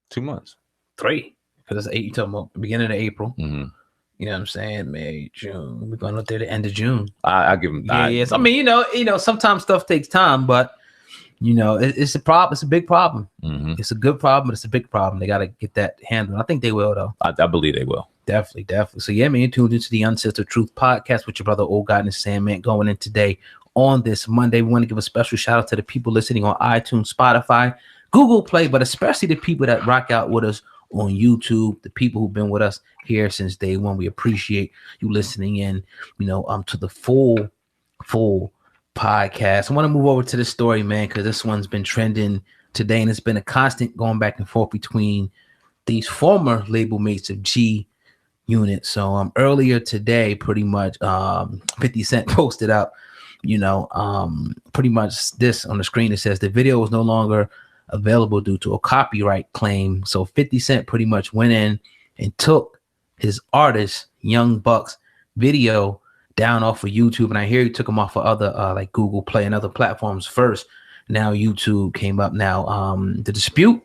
2 months. 3, because it's 8. You talking about the beginning of April. Mm-hmm. You know what I'm saying? May, June. We're going up there to the end of June. I give him. Yes. I mean, you know, sometimes stuff takes time, but you know, it's a problem. It's a big problem. Mm-hmm. It's a good problem, but it's a big problem. They got to get that handled. I think they will, though. I believe they will. Definitely. So yeah, man, you tuned into the Uncensored Truth podcast with your brother Old God and SamAnt going in today on this Monday. We want to give a special shout out to the people listening on iTunes, Spotify, Google Play, but especially the people that rock out with us on YouTube, the people who've been with us here since day one. We appreciate you listening in, you know, to the full podcast. I want to move over to this story, man, because this one's been trending today, and it's been a constant going back and forth between these former label mates of G Unit. So earlier today, pretty much 50 Cent posted up, you know, pretty much this on the screen. It says the video is no longer available due to a copyright claim. So 50 Cent pretty much went in and took his artist Young Buck's video down off of YouTube, and I hear he took him off of other like Google Play and other platforms first. Now YouTube came up. Now the dispute,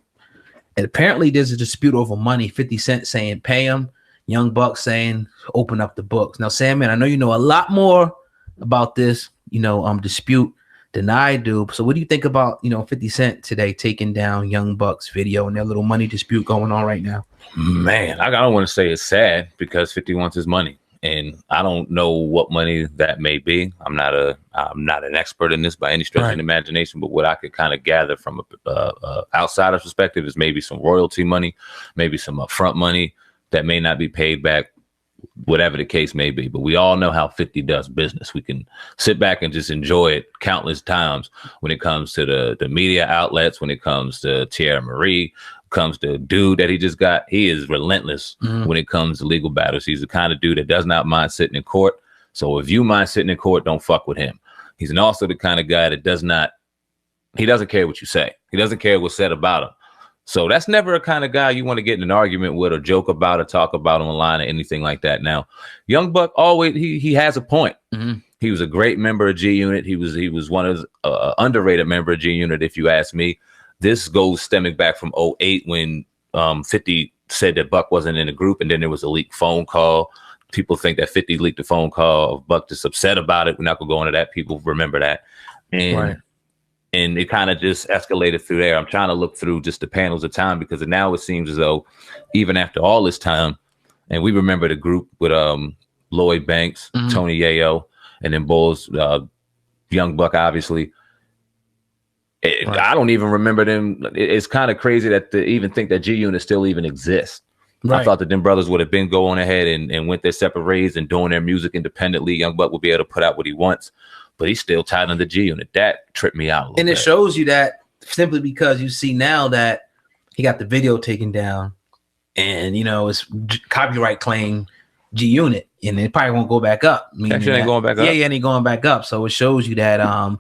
and apparently there's a dispute over money. 50 Cent saying pay him, Young Buck saying open up the books. Now SamAnt, I know you know a lot more about this, you know, dispute than I do. So what do you think about, you know, 50 Cent today taking down Young Buck's video and their little money dispute going on right now? Man, I don't want to say it's sad because 50 wants his money. And I don't know what money that may be. I'm not an expert in this by any stretch of the imagination, but what I could kind of gather from a outsider's perspective is maybe some royalty money, maybe some upfront money that may not be paid back, whatever the case may be. But we all know how 50 does business. We can sit back and just enjoy it countless times when it comes to the media outlets, when it comes to Tierra Marie, comes to dude that he just got. He is relentless when it comes to legal battles. He's the kind of dude that does not mind sitting in court. So if you mind sitting in court, don't fuck with him. He's also the kind of guy that he doesn't care what you say. He doesn't care what's said about him. So that's never a kind of guy you want to get in an argument with or joke about or talk about online or anything like that. Now, Young Buck always, he has a point. Mm-hmm. He was a great member of G Unit. He was one of the underrated member of G Unit, if you ask me. This goes stemming back from 2008 when 50 said that Buck wasn't in the group, and then there was a leaked phone call. People think that 50 leaked the phone call of Buck just upset about it. We're not going to go into that. People remember that. And it kind of just escalated through there. I'm trying to look through just the panels of time because now it seems as though even after all this time, and we remember the group with Lloyd Banks, Tony Yayo, and then Bulls, Young Buck, obviously. I don't even remember them. It's kind of crazy that to even think that G Unit still even exists. I thought that them brothers would have been going ahead and went their separate ways and doing their music independently. Young Buck will be able to put out what he wants, but he's still tied under G Unit. That tripped me out a little bit. And it shows you that simply because you see now that he got the video taken down and, you know, it's copyright claim G Unit, and it probably won't go back up. Actually, ain't going back up. Yeah, it ain't going back up. So it shows you that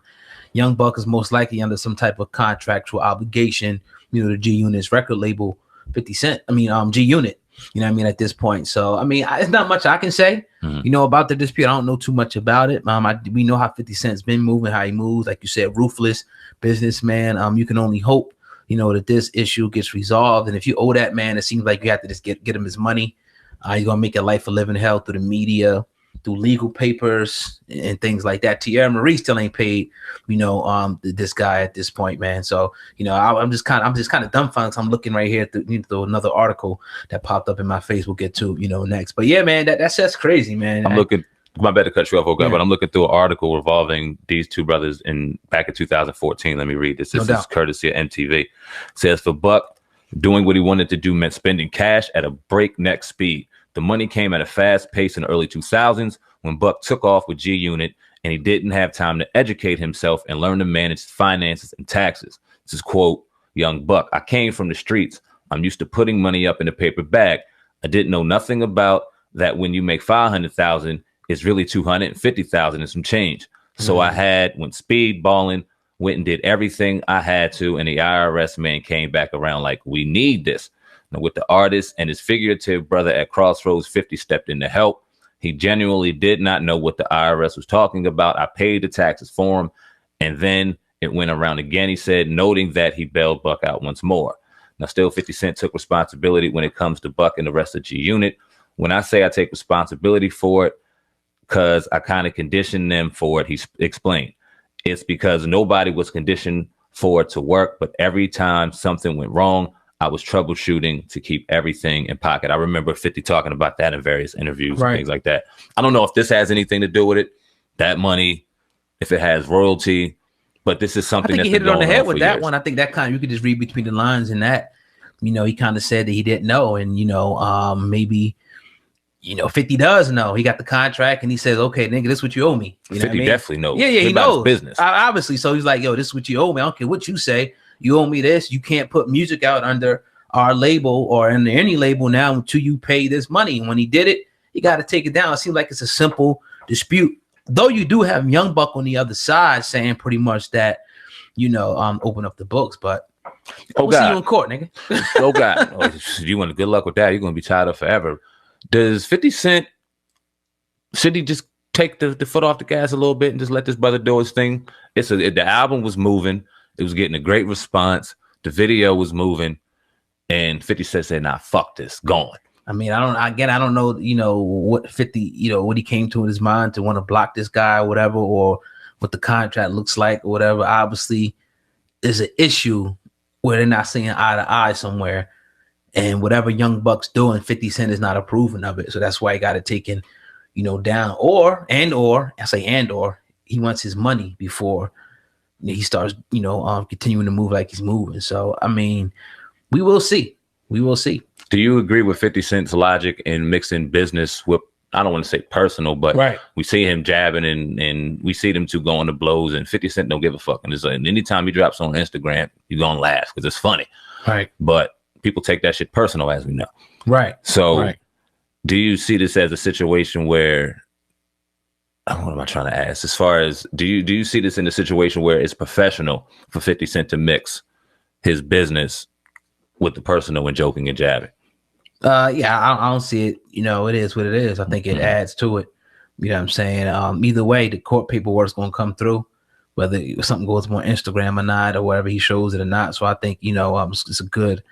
Young Buck is most likely under some type of contractual obligation, you know, to G Unit's record label, 50 Cent. G Unit, you know what I mean, at this point. So, I mean, it's not much I can say, you know, about the dispute. I don't know too much about it. We know how 50 Cent's been moving, how he moves. Like you said, ruthless businessman. You can only hope, you know, that this issue gets resolved. And if you owe that man, it seems like you have to just get him his money. You're going to make your life a living hell through the media, through legal papers and things like that. Tierra Marie still ain't paid, you know, this guy at this point, man. So, you know, I'm just kind of dumbfounded. I'm looking right here through another article that popped up in my face. We'll get to, you know, next. But yeah, man, that's crazy, man. I'm looking. My bad to cut you off, okay, but I'm looking through an article involving these two brothers back in 2014. Let me read this. This is courtesy of MTV. It says, for Buck, doing what he wanted to do meant spending cash at a breakneck speed. The money came at a fast pace in the early 2000s when Buck took off with G Unit, and he didn't have time to educate himself and learn to manage finances and taxes. This is quote, Young Buck. I came from the streets. I'm used to putting money up in a paper bag. I didn't know nothing about that. When you make 500,000, it's really 250,000 and some change. So I went speed balling, went and did everything I had to, and the IRS man came back around like, we need this. Now, with the artist and his figurative brother at Crossroads, 50 stepped in to help. He genuinely did not know what the IRS was talking about. I paid the taxes for him, and then it went around again, he said, noting that he bailed Buck out once more. Now, still 50 Cent took responsibility when it comes to Buck and the rest of G Unit. When I say I take responsibility for it, because I kind of conditioned them for it, he explained. It's because nobody was conditioned for it to work, but every time something went wrong, I was troubleshooting to keep everything in pocket. I remember 50 talking about that in various interviews and things like that. I don't know if this has anything to do with it, that money, if it has royalty, but this is something I think he hit it on the head with that one. I think that kind of, you could just read between the lines in that, he kind of said that he didn't know. And, maybe, 50 does know. He got the contract and he says, okay, nigga, this is what you owe me. 50 definitely knows. Yeah, he knows. Business. Obviously. So he's like, yo, this is what you owe me. I don't care what you say. You owe me this. You can't put music out under our label or under any label now until you pay this money. And when he did it, he got to take it down. It seems like it's a simple dispute. Though you do have Young Buck on the other side saying pretty much that, open up the books, but we'll see you in court, nigga. Oh God. You want good luck with that. You're going to be tied up forever. Does 50 Cent, should he just take the foot off the gas a little bit and just let this brother do his thing? The album was moving. It was getting a great response. The video was moving. And 50 Cent said, nah, fuck this, gone. I mean, I don't know, what 50, what he came to in his mind to want to block this guy or whatever, or what the contract looks like or whatever. Obviously, there's an issue where they're not seeing eye to eye somewhere. And whatever Young Buck's doing, 50 Cent is not approving of it. So that's why he got it taken, down. Or he wants his money before he starts, continuing to move like he's moving. So, I mean, we will see. We will see. Do you agree with 50 Cent's logic in mixing business with, I don't want to say personal, but we see him jabbing and we see them two going to blows, and 50 Cent don't give a fuck. And anytime he drops on Instagram, you're going to laugh because it's funny. Right. But people take that shit personal, as we know. Right. So do you see this as a situation where, what am I trying to ask? As far as, do you see this in a situation where it's professional for 50 Cent to mix his business with the personal and joking and jabbing? Yeah, I don't see it. It is what it is. I think it adds to it. You know what I'm saying? Either way, the court paperwork's going to come through, whether something goes on Instagram or not, or whatever he shows it or not. So I think, it's a good,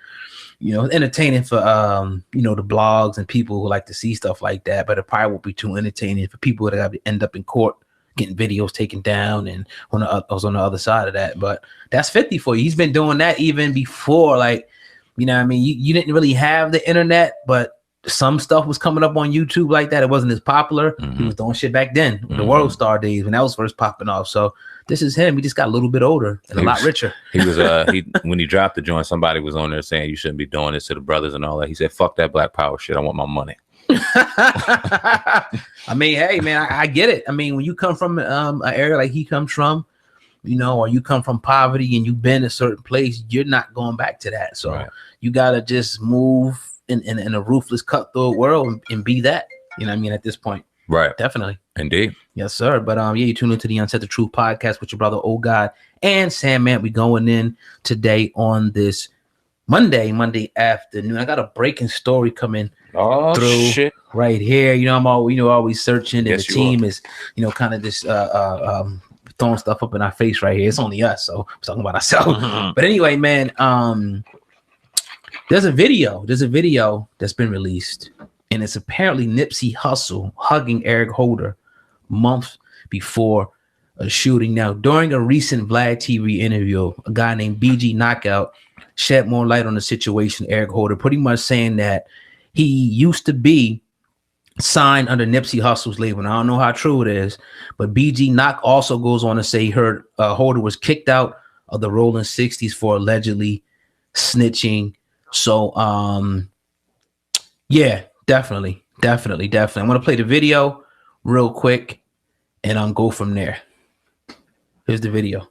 entertaining for, the blogs and people who like to see stuff like that. But it probably won't be too entertaining for people that have to end up in court getting videos taken down and on the other side of that. But that's 50 for you. He's been doing that even before, like, you didn't really have the internet, but some stuff was coming up on YouTube like that. It wasn't as popular. He was doing shit back then, the World Star days when that was first popping off. So this is him. He just got a little bit older and a lot richer. He was when he dropped the joint, somebody was on there saying you shouldn't be doing this to the brothers and all that. He said, "Fuck that Black Power shit. I want my money." I mean, hey man, I get it. I mean, when you come from an area like he comes from, or you come from poverty and you've been a certain place, you're not going back to that. So you gotta just move in a ruthless, cutthroat world and be that. At this point. Right. Definitely. Indeed. Yes, sir. But you tune into the Uncensored Truth podcast with your brother Oh God and SamAnt. We going in today on this Monday afternoon. I got a breaking story coming through shit. Right here. I'm always searching, and yes, the team is, kind of just throwing stuff up in our face right here. It's only us, so we're talking about ourselves. But anyway, man, there's a video that's been released, and it's apparently Nipsey Hussle hugging Eric Holder months before a shooting. Now, during a recent Vlad TV interview, a guy named BG Knockout shed more light on the situation. Eric Holder pretty much saying that he used to be signed under Nipsey Hussle's label. And I don't know how true it is, but BG Knock also goes on to say he heard Holder was kicked out of the Rolling 60s for allegedly snitching. So, yeah, definitely. I'm going to play the video real quick and I'll go from there. Here's the video.